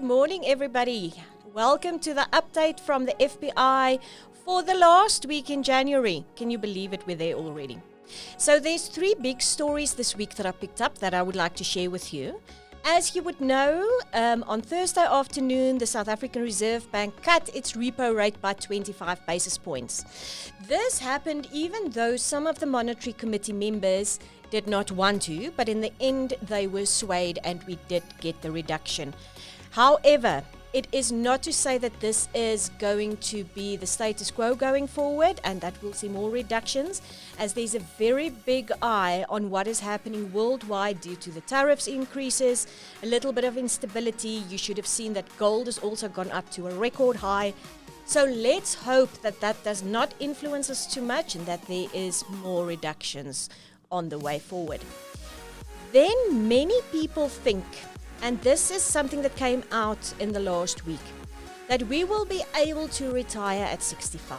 Good morning, everybody. Welcome to the update from the FPI for the last week in January. Can you believe it? We're there already. So there's three big stories this week that I picked up that I would like to share with you. As you would know, on Thursday afternoon, the South African Reserve Bank cut its repo rate by 25 basis points. This happened even though some of the Monetary Committee members did not want to, but in the end they were swayed and we did get the reduction. However, it is not to say that this is going to be the status quo going forward and that we'll see more reductions, as there's a very big eye on what is happening worldwide due to the tariffs increases, a little bit of instability. You should have seen that gold has also gone up to a record high. So let's hope that that does not influence us too much and that there is more reductions on the way forward. Then many people think, and this is something that came out in the last week, that we will be able to retire at 65.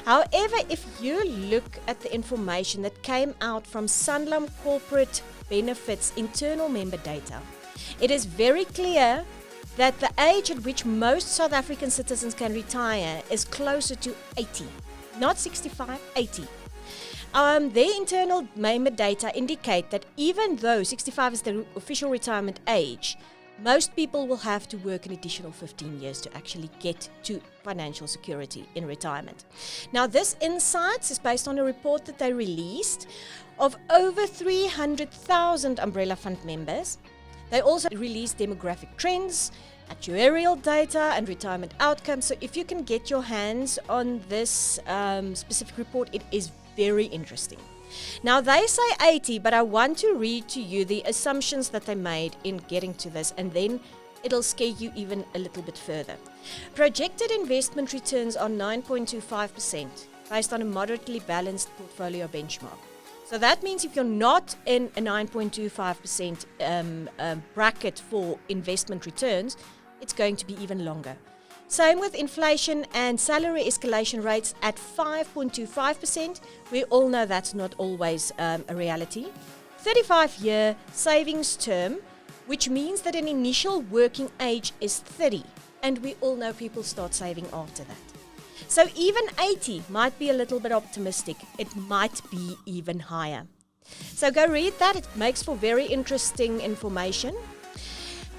However, if you look at the information that came out from Sanlam Corporate Benefits internal member data, it is very clear that the age at which most South African citizens can retire is closer to 80, not 65, 80. Their internal member data indicate that even though 65 is the official retirement age, most people will have to work an additional 15 years to actually get to financial security in retirement. Now, this insights is based on a report that they released of over 300,000 umbrella fund members. They also released demographic trends, actuarial data, and retirement outcomes. So if you can get your hands on this specific report, it is very interesting. Now, they say 80, but I want to read to you the assumptions that they made in getting to this, and then it'll scare you even a little bit further. Projected investment returns are 9.25% based on a moderately balanced portfolio benchmark. So that means if you're not in a 9.25% bracket for investment returns, it's going to be even longer. Same with inflation and salary escalation rates at 5.25%. We all know that's not always a reality. 35-year savings term, which means that an initial working age is 30. And we all know people start saving after that. So even 80 might be a little bit optimistic. It might be even higher. So go read that. It makes for very interesting information.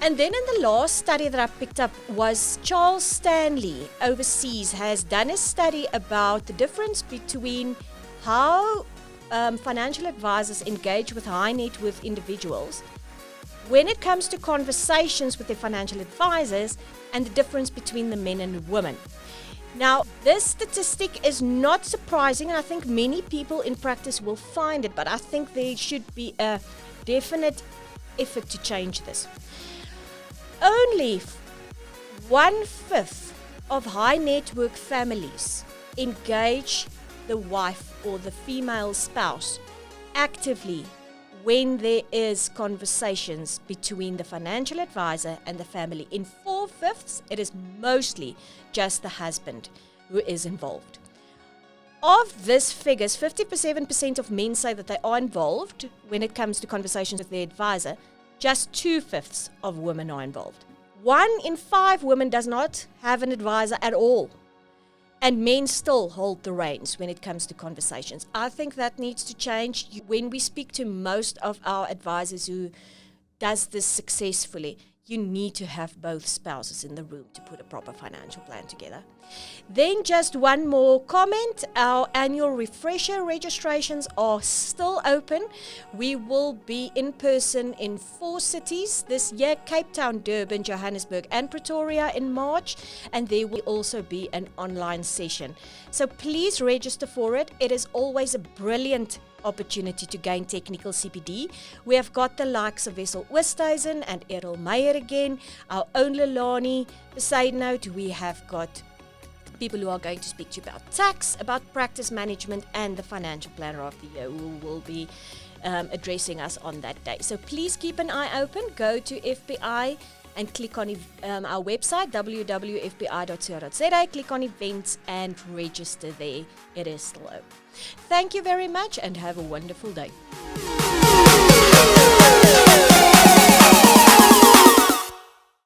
And then in the last study that I picked up was Charles Stanley overseas has done a study about the difference between how financial advisors engage with high net worth individuals when it comes to conversations with their financial advisors and the difference between the men and the women. Now, this statistic is not surprising, and I think many people in practice will find it, but I think there should be a definite effort to change this. Only 1/5 of high net worth families engage the wife or the female spouse actively when there is conversations between the financial advisor and the family. In 4/5, it is mostly just the husband who is involved. Of this figures, 57% of men say that they are involved when it comes to conversations with their advisor. Just 2/5 of women are involved. 1 in 5 women does not have an advisor at all. And men still hold the reins when it comes to conversations. I think that needs to change. When we speak to most of our advisors who does this successfully, you need to have both spouses in the room to put a proper financial plan together. Then just one more comment. Our annual refresher registrations are still open. We will be in person in 4 cities this year: Cape Town, Durban, Johannesburg, and Pretoria in March. And there will also be an online session. So please register for it. It is always a brilliant opportunity to gain technical CPD. We have got the likes of Wessel Oosthuizen and Errol Meyer again, our own Lelani Besaidnout. We have got people who are going to speak to you about tax, about practice management, and the financial planner of the year who will be addressing us on that day. So please keep an eye open. Go to FPI and click on our website, www.fpi.co.za. Click on events and register there. It is still open. Thank you very much and have a wonderful day.